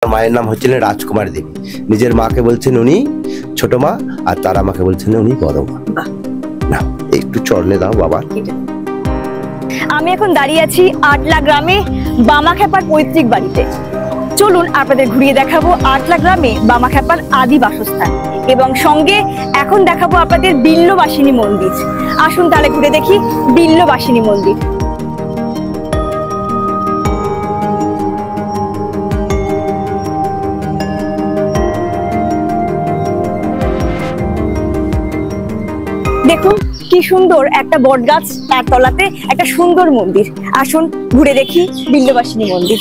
মায়ের নাম হচ্ছিলেন রাজকুমারী দেবী। নিজের মাকে বলছেন উনি ছোট মা, আর তারা মাকে বলছেন উনি বড় মা। না একটু চরণে দাও বাবা। আমি এখন দাঁড়িয়ে আছি আটলা গ্রামে বামাখ্যাপার পৈতৃক বাড়িতে। চলুন আপনাদের ঘুরিয়ে দেখাবো আটলা গ্রামে বামাখ্যাপার আদি বাসস্থান, এবং সঙ্গে এখন দেখাবো আপনাদের বিল্লবাসিনী মন্দির। আসুন তাহলে ঘুরে দেখি বিল্লবাসিনী মন্দির। দেখুন কি সুন্দর একটা বট গাছ, তার তলাতে একটা সুন্দর মন্দির। আসুন ঘুরে দেখি বিল্লবাসিনী মন্দির।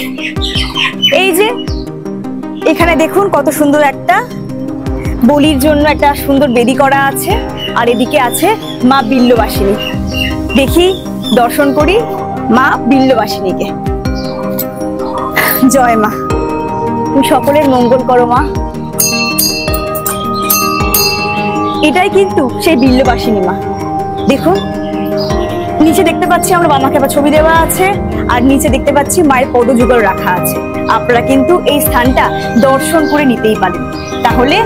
এই যে এখানে দেখুন কত সুন্দর একটা বলির জন্য একটা সুন্দর বেদি করা আছে, আর এদিকে আছে মা বিল্লবাসিনী। দেখি দর্শন করি মা বিল্লবাসিনীকে। জয় মা, তুমি সকলের মঙ্গল করো মা। এটাই কিন্তু সেই বিল্লবাসিনী মা। দেখুন নিচে দেখতে পাচ্ছি আমরা বামাখ্যাপা ছবি দেওয়া আছে, আর নিচে দেখতে পাচ্ছি মায়ের পদযুগল রাখা আছে। আপনারা কিন্তু এই স্থানটা দর্শন করে নিতেই পারেন। তাহলে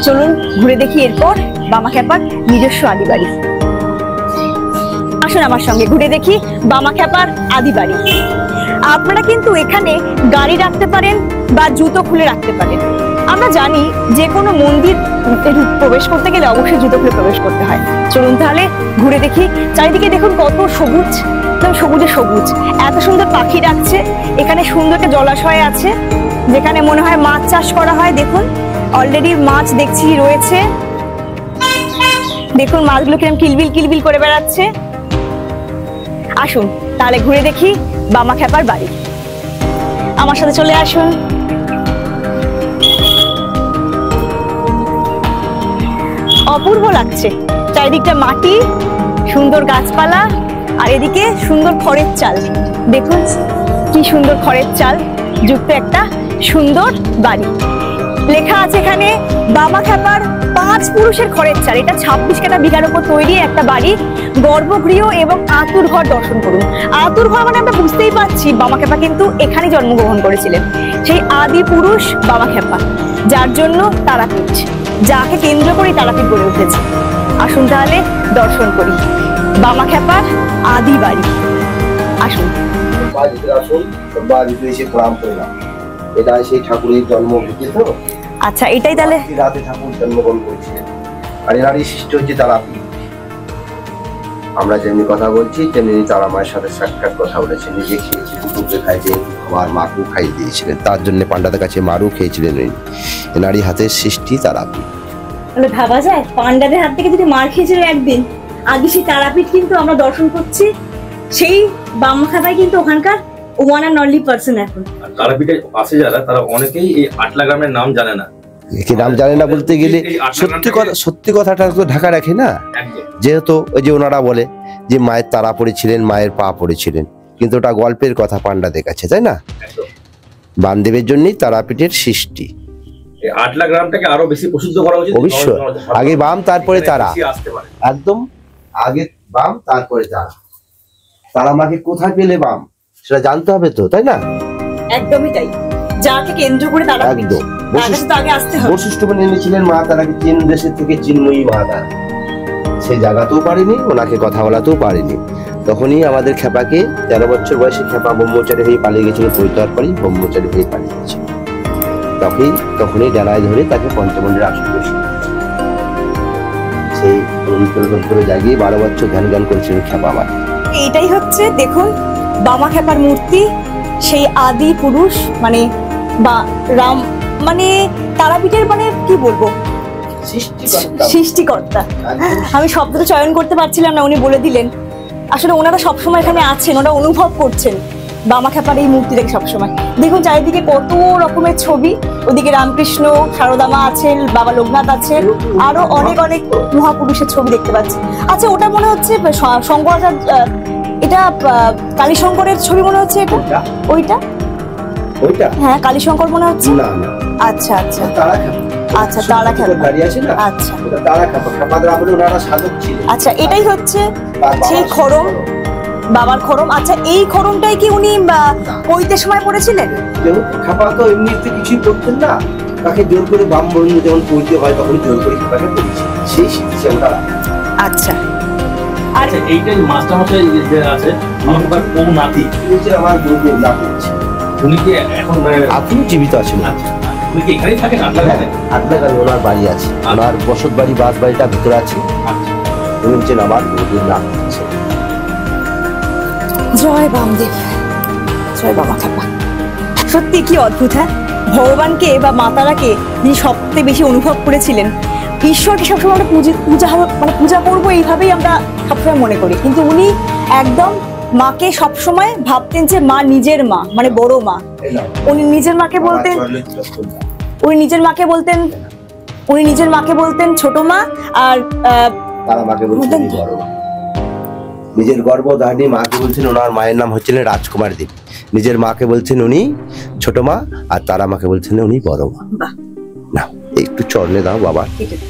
চলুন ঘুরে দেখি এরপর বামাখ্যাপার নিজস্ব আদি বাড়ি। আসুন আমার সঙ্গে ঘুরে দেখি বামাখ্যাপার আদি বাড়ি। আপনারা কিন্তু এখানে গাড়ি রাখতে পারেন বা জুতো খুলে রাখতে পারেন। আমরা জানি যে কোনো মন্দির প্রবেশ করতে গেলে অবশ্যই জুতো খুলে প্রবেশ করতে হয়। চলুন তাহলে ঘুরে দেখি। চারিদিকে দেখুন কত সবুজ, একদম সবুজে সবুজ। এত সুন্দর পাখি ডাকছে। এখানে সুন্দর একটা জলাশয় আছে যেখানে মনে হয় মাছ চাষ করা হয়। দেখুন অলরেডি মাছ দেখছি রয়েছে। দেখুন মাছগুলো কিরকম কিলবিল কিলবিল করে বেড়াচ্ছে। আসুন তাহলে ঘুরে দেখি বামাখ্যাপার বাড়ি। আমার সাথে চলে আসুন। অপূর্ব লাগছে, চারিদিকটা মাটি, সুন্দর গাছপালা, আর এদিকে সুন্দর খড়ের চাল। দেখুন কি সুন্দর খড়ের চাল যুক্ত একটা সুন্দর বাড়ি। লেখা আছে এখানে বামাখ্যাপার 5 পুরুষের খড়ের চাল। এটা 26 কাঠা বিঘার উপর তৈরি একটা বাড়ি। গর্ভগৃহ এবং আতুর ঘর দর্শন করুন। আতুর ঘর মানে আমরা বুঝতেই পারছি বামাখ্যাপা কিন্তু এখানে জন্মগ্রহণ করেছিলেন। সেই আদি পুরুষ বামাখ্যাপা, যার জন্য তারাপীঠ, যাকে কেন্দ্র করে তারাপীঠ গড়ে উঠেছে। আসুন তাহলে দর্শন করি বামাখ্যাপার আদি বাড়ি। আসুন এটা সেই ঠাকুরের জন্মভূমি তো। আচ্ছা এটাই তাহলে রাতে ঠাকুর জন্মগ্রহণ করেছিলেন, আর এনারই সৃষ্টি হচ্ছে তারাপীঠ। আমরা যেমনি কথা বলছি তেমনি তারা মায়ের সাথে সাক্ষাৎ কথা বলেছেন। নিজে খেয়েছে, কুকুরকে খাইছে, আমার মাকেও খাইয়ে দিয়েছিলেন। তার জন্য পান্ডাদের কাছে মারও খেয়েছিলেন। এনারই হাতের সৃষ্টি তারাপীঠ। তাহলে ভাবা যায় পান্ডাদের হাত থেকে যদি মার খেয়েছিল একদিন, আগে সেই তারাপীঠ কিন্তু আমরা দর্শন করছি। সেই বামাখ্যাপায় কিন্তু ওখানকার ওয়ান অ্যান্ড অনলি পার্সন এখন। তারাপীঠে আসে যারা, তারা অনেকেই এই আটলা গ্রামের নাম জানে না। কি নাম জানে না বলতে গেলে সত্যি কথাটা তো ঢাকা রাখে না। যেহেতু ওই যে ওনারা বলে যে মায়ের তারা পড়েছিলেন, মায়ের পা পড়েছিলেন, কিন্তু ওটা গল্পের কথা পান্ডাদের কাছে, তাই না? বামদেবের জন্যই তারাপীঠের সৃষ্টি। আটলা গ্রামটাকে আরো বেশি প্রসিদ্ধ করা উচিত। অবশ্যই আগে বাম তারপরে তারা, একদম আগে বাম তারপরে তারা। তারা মাকে কোথায় পেলে বাম সেটা জানতে হবে তো, তাই না? একদমই তাই, যাকে কেন্দ্র করে তারা একদম আগে আসতে হবে। বশিষ্ঠ বলে এনেছিলেন মা তারাকে চীন দেশের থেকে চিন্ময়ী মা তারা। সে জায়গাতেও পারেনি, ওনাকে কথা বলাতেও পারেনি। তখনই আমাদের খেপাকে 13 বছর বয়সে খেপা ব্রহ্মচারী হয়ে পালিয়ে গেছিল। পরিতর পরই ব্রহ্মচারী হয়ে পালিয়ে গেছিল। তখনই ডানায় ধরে তাকে পঞ্চমন্ডির আসন বসে সেই পবিত্র জায়গায় 12 বছর ধ্যান করেছিলেন খেপা মা। এইটাই হচ্ছে দেখুন বামাখ্যাপার মূর্তি, সেই আদি পুরুষ মানে বা রাম, মানে তারাপীঠের মানে কি বলবো, সৃষ্টিকর্তা। আমি শব্দটা চয়ন করতে পারছিলাম না, উনি বলে দিলেন। আসলে ওনারা সবসময় এখানে আছেন, ওনারা অনুভব করছেন বামাখ্যাপার এই মূর্তি দেখে সবসময়। দেখুন চারিদিকে কত রকমের ছবি। ওদিকে রামকৃষ্ণ, শারদা মা আছেন, বাবা লোকনাথ আছেন, আরো অনেক অনেক মহাপুরুষের ছবি দেখতে পাচ্ছি। আচ্ছা ওটা মনে হচ্ছে শঙ্করাচার্য, এটা কালীশঙ্করের ছবি মনে হচ্ছে। এটা ওইটা হ্যাঁ কালীশঙ্কর মনে হচ্ছে। আচ্ছা আচ্ছা আচ্ছা তারাখ্যাপা। আচ্ছা আচ্ছা এটাই হচ্ছে সেই খড়ম বাবার খড়ম। আচ্ছা, এই খড়মটাই কি উনি পৈতের সময় পড়েছিলেন? যেমন খেপা তো এমনিতে কিছুই করতেন না, তাকে জোর করে ব্রাহ্মণ যেমন পৈতে হয় তখন জোর করে খেপাকে করেছে, সেই শিখছে ওটা। আচ্ছা, আর এইটাই মাস্টারমশাই যে আছে আমার কোন নাতি, আমার গুরুদেব না করছে, উনি কি এখন এখনো জীবিত আছেন। উনি কি এখানেই থাকেন আটলাগামে? আটলাগামে ওনার বাড়ি আছে, ওনার বসত বাড়ি বাস বাড়িটা ভিতরে আছে। উনি হচ্ছেন আমার গুরুদেব না করছে। জয় বামদেব, জয় বাবা খেপা। সত্যি কি অদ্ভুত, হ্যাঁ? ভগবানকে বা মাতারাকে যিনি সবচেয়ে বেশি অনুভব করেছিলেন, ঈশ্বরকে সবসময় আমরা পূজা করবো এইভাবেই আমরা সবসময় মনে করি, কিন্তু উনি একদম মাকে সবসময় ভাবতেন যে মা নিজের মা, মানে বড় মা। উনি নিজের মাকে বলতেন ছোট মা, আর তারা মাকে বলতেন বড় মা। নিজের গর্ভধারিণী মাকে বলছেন, ওনার মায়ের নাম হচ্ছিলেন রাজকুমার দেবী। নিজের মাকে বলছেন উনি ছোট মা, আর তারা মাকে বলছেন উনি বড় মা। না, একটু চরণে দাও বাবা। ঠিক আছে।